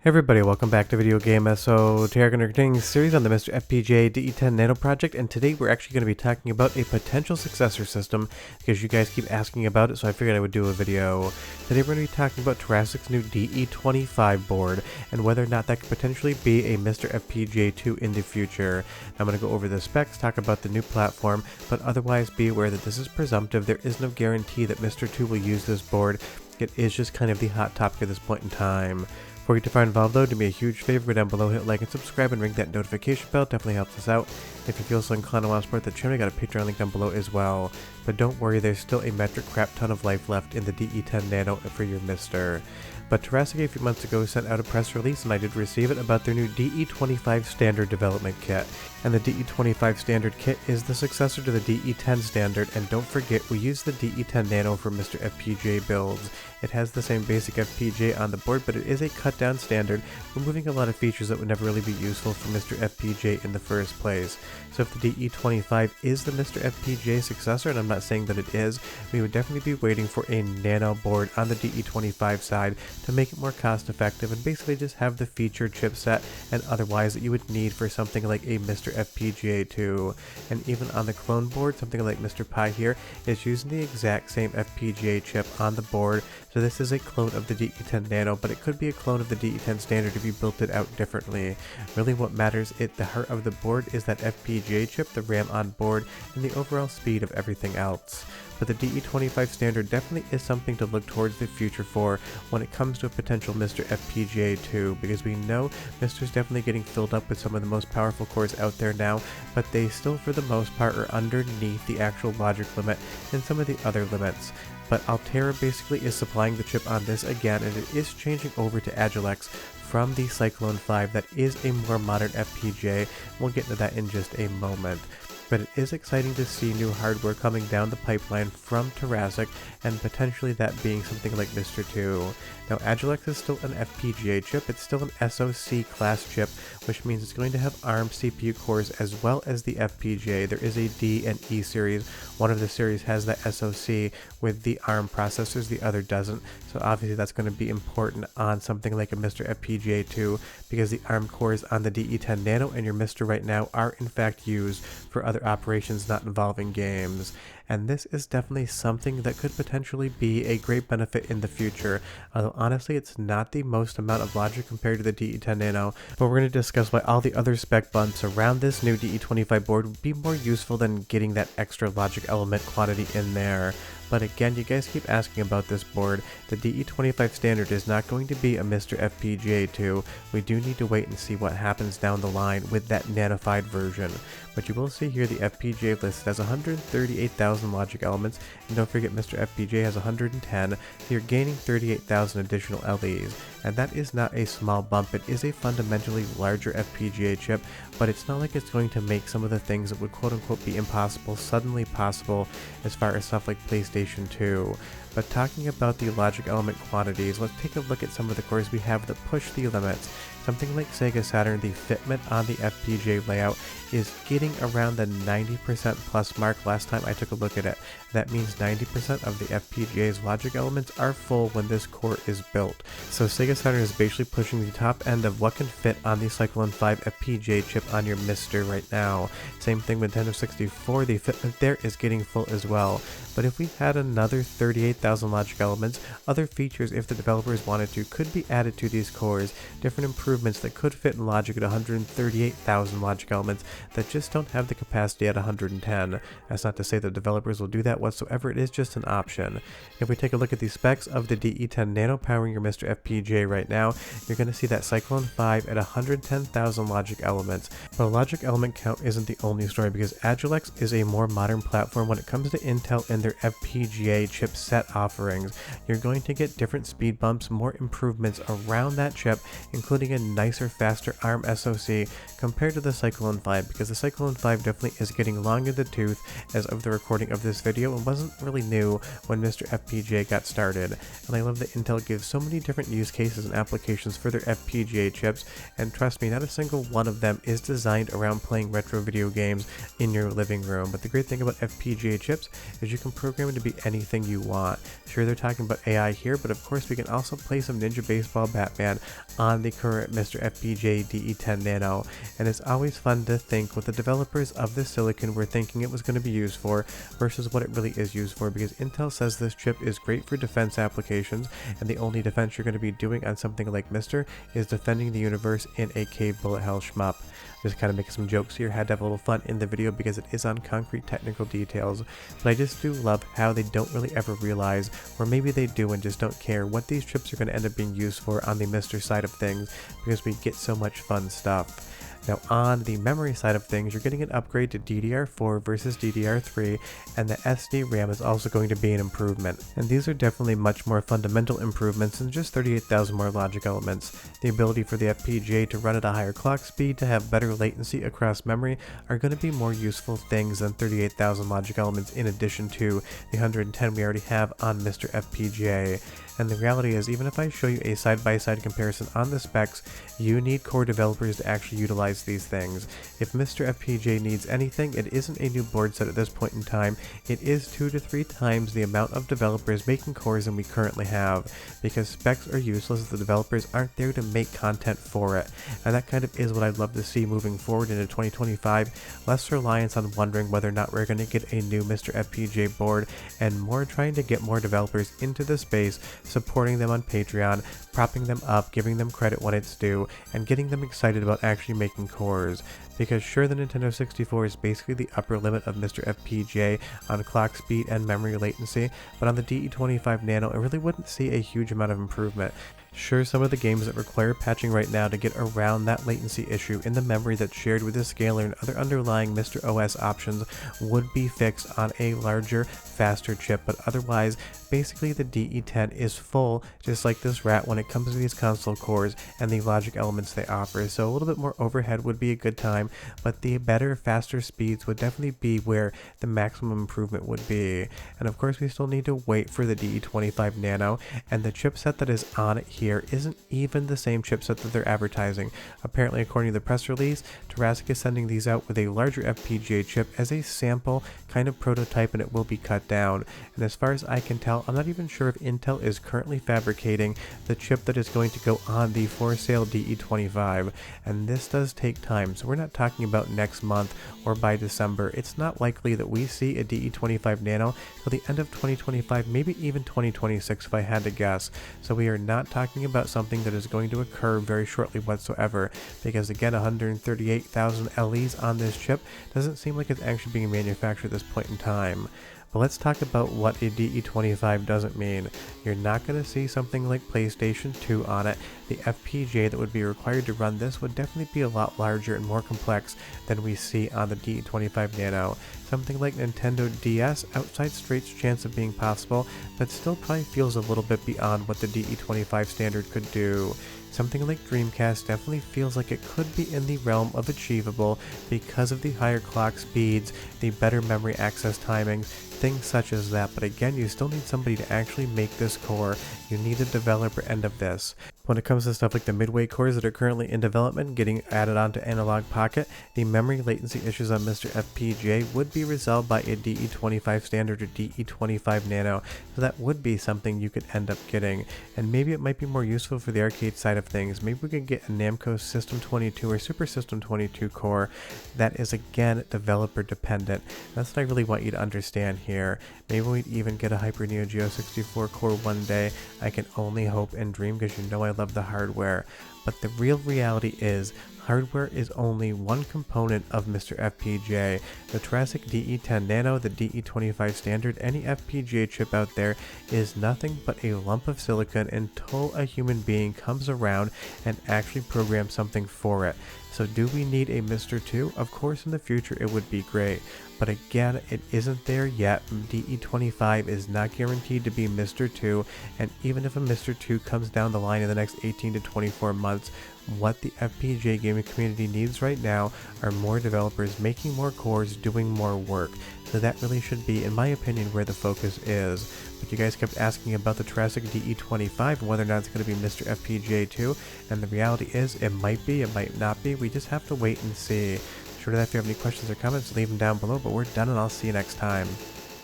Hey everybody, welcome back to Video Game SO. Today we're going to continue the series on the MiSTer FPGA DE10 Nano project, and today we're actually going to be talking about a potential successor system because you guys keep asking about it, so I figured I would do a video. Today we're going to be talking about Terasic's new DE25 board and whether or not that could potentially be a MiSTer FPGA 2 in the future. I'm going to go over the specs, talk about the new platform, but otherwise be aware that this is presumptive. There is no guarantee that MiSTer 2 will use this board. It is just kind of the hot topic at this point in time. Before you get far involved though, do me a huge favor, go down below, hit like and subscribe and ring that notification bell, definitely helps us out. If you feel so inclined to want to support the channel, I got a Patreon link down below as well. But don't worry, there's still a metric crap ton of life left in the DE10 Nano for your MiSTer. But Terasic a few months ago sent out a press release, and I did receive it, about their new DE25 standard development kit. And the DE25 standard kit is the successor to the DE10 standard, and don't forget we use the DE10 Nano for MiSTer FPGA builds. It has the same basic FPGA on the board, but it is a cut down standard, removing a lot of features that would never really be useful for MiSTer FPGA in the first place. So if the DE25 is the MiSTer FPGA successor, and I'm not saying that it is, we would definitely be waiting for a Nano board on the DE25 side to make it more cost effective and basically just have the featured chipset and otherwise that you would need for something like a MiSTer FPGA 2. And even on the clone board, something like Mr. Pi here is using the exact same FPGA chip on the board. So this is a clone of the DE10 Nano, but it could be a clone of the DE10 standard if you built it out differently. Really what matters at the heart of the board is that FPGA chip, the RAM on board, and the overall speed of everything else. But the DE25 standard definitely is something to look towards the future for when it comes to a potential MiSTer FPGA 2, because we know MiSTer's definitely getting filled up with some of the most powerful cores out there now, but they still for the most part are underneath the actual logic limit and some of the other limits. But Altera basically is supplying the chip on this again, and it is changing over to Agilex from the Cyclone 5 that is a more modern FPGA. We'll get into that in just a moment. But it is exciting to see new hardware coming down the pipeline from Terasic, and potentially that being something like MiSTer 2. Now Agilex is still an FPGA chip, it's still an SoC class chip, which means it's going to have ARM CPU cores as well as the FPGA. There is a D and E series. One of the series has that SoC with the ARM processors, the other doesn't. So obviously that's going to be important on something like a MiSTer FPGA 2, because the ARM cores on the DE10 Nano and your MiSTer right now are in fact used for other operations not involving games. And this is definitely something that could potentially be a great benefit in the future, although honestly it's not the most amount of logic compared to the DE10 Nano, but we're going to discuss why all the other spec bumps around this new DE25 board would be more useful than getting that extra logic element quantity in there. But again, you guys keep asking about this board. The DE25 standard is not going to be a MiSTer FPGA 2. We do need to wait and see what happens down the line with that nanified version. But you will see here the FPGA listed as 138,000 logic elements, and don't forget MiSTer FPGA has 110, so you're gaining 38,000 additional LEs. And that is not a small bump. It is a fundamentally larger FPGA chip, but it's not like it's going to make some of the things that would quote unquote be impossible suddenly possible as far as stuff like PlayStation 2. But talking about the logic element quantities, let's take a look at some of the cores we have that push the limits. Something like Sega Saturn, the fitment on the FPGA layout is getting around the 90% plus mark last time I took a look at it. That means 90% of the FPGA's logic elements are full when this core is built. So Sega Saturn is basically pushing the top end of what can fit on the Cyclone 5 FPGA chip on your MiSTer right now. Same thing with Nintendo 64, the fitment there is getting full as well. But if we had another 38,000 logic elements, other features, if the developers wanted to, could be added to these cores, different improvements that could fit in logic at 138,000 logic elements that just don't have the capacity at 110. That's not to say that developers will do that whatsoever, it is just an option. If we take a look at the specs of the DE10 Nano powering your MiSTer FPGA right now, you're going to see that Cyclone 5 at 110,000 logic elements. But a logic element count isn't the only story, because Agilex is a more modern platform when it comes to Intel and their FPGA chipset offerings. You're going to get different speed bumps, more improvements around that chip, including a a nicer, faster ARM SoC compared to the Cyclone 5, because the Cyclone 5 definitely is getting long in the tooth as of the recording of this video and wasn't really new when MiSTer FPGA got started. And I love that Intel gives so many different use cases and applications for their FPGA chips, and trust me, not a single one of them is designed around playing retro video games in your living room. But the great thing about FPGA chips is you can program it to be anything you want. Sure, they're talking about AI here, but of course we can also play some Ninja Baseball Batman on the current MiSTer FPGA DE10 Nano, and it's always fun to think what the developers of this silicon were thinking it was going to be used for versus what it really is used for, because Intel says this chip is great for defense applications, and the only defense you're going to be doing on something like MiSTer is defending the universe in a cave bullet hell shmup. Just kind of making some jokes here, had to have a little fun in the video because it is on concrete technical details, but I just do love how they don't really ever realize, or maybe they do and just don't care, what these chips are going to end up being used for on the MiSTer side of things, because we get so much fun stuff. Now on the memory side of things, you're getting an upgrade to DDR4 versus DDR3, and the SD RAM is also going to be an improvement. And these are definitely much more fundamental improvements than just 38,000 more logic elements. The ability for the FPGA to run at a higher clock speed, to have better latency across memory, are going to be more useful things than 38,000 logic elements in addition to the 110 we already have on MiSTer FPGA. And the reality is, even if I show you a side-by-side comparison on the specs, you need core developers to actually utilize these things. If MiSTer FPGA needs anything, it isn't a new board set at this point in time, it is 2 to 3 times the amount of developers making cores than we currently have, because specs are useless if the developers aren't there to make content for it. And that kind of is what I'd love to see moving forward into 2025, less reliance on wondering whether or not we're going to get a new MiSTer FPGA board, and more trying to get more developers into the space, supporting them on Patreon, propping them up, giving them credit when it's due, and getting them excited about actually making cores. Because sure, the Nintendo 64 is basically the upper limit of MiSTer FPGA on clock speed and memory latency, but on the DE25 Nano, I really wouldn't see a huge amount of improvement. Sure, some of the games that require patching right now to get around that latency issue in the memory that's shared with the scaler and other underlying MiSTer OS options would be fixed on a larger, faster chip, but otherwise, basically the DE10 is full, just like this rat, when it comes to these console cores and the logic elements they offer. So a little bit more overhead would be a good time, but the better, faster speeds would definitely be where the maximum improvement would be. And of course, we still need to wait for the DE25 Nano, and the chipset that is on it here isn't even the same chipset that they're advertising. Apparently, according to the press release, Terasic is sending these out with a larger FPGA chip as a sample kind of prototype, and it will be cut down. And as far as I can tell, I'm not even sure if Intel is currently fabricating the chip that is going to go on the for sale DE25, and this does take time, so we're not talking about next month or by December. It's not likely that we see a DE25 Nano till the end of 2025, maybe even 2026 if I had to guess. So we are not talking about something that is going to occur very shortly whatsoever, because again, 138,000 LEs on this chip doesn't seem like it's actually being manufactured at this point in time. But let's talk about what a DE25 doesn't mean. You're not going to see something like PlayStation 2 on it. The FPGA that would be required to run this would definitely be a lot larger and more complex than we see on the DE25 Nano. Something like Nintendo DS, outside Straight's chance of being possible, but still probably feels a little bit beyond what the DE25 standard could do. Something like Dreamcast definitely feels like it could be in the realm of achievable because of the higher clock speeds, the better memory access timings, things such as that. But again, you still need somebody to actually make this core. You need the developer end of this. When it comes to stuff like the midway cores that are currently in development getting added onto Analog Pocket, the memory latency issues on MiSTer FPGA would be resolved by a DE25 standard or DE25 Nano, so that would be something you could end up getting. And maybe it might be more useful for the arcade side of things. Maybe we could get a Namco System 22 or Super System 22 core that is again developer dependent. That's what I really want you to understand here. Maybe we'd even get a Hyper Neo Geo 64 core one day. I can only hope and dream, because you know I love the hardware. But the real reality is, hardware is only one component of MiSTer FPGA. The Terasic DE10 Nano, the DE25 standard, any FPGA chip out there is nothing but a lump of silicon until a human being comes around and actually programs something for it. So do we need a MiSTer 2? Of course, in the future it would be great. But again, it isn't there yet. DE25 is not guaranteed to be MiSTer 2, and even if a MiSTer 2 comes down the line in the next 18 to 24 months, comments. What the FPGA gaming community needs right now are more developers making more cores, doing more work. So that really should be, in my opinion, where the focus is. But you guys kept asking about the Terasic DE25 and whether or not it's going to be MiSTer FPGA 2, and the reality is it might be, it might not be. We just have to wait and see. Sure that if you have any questions or comments, leave them down below, but we're done and I'll see you next time.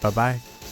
Bye bye.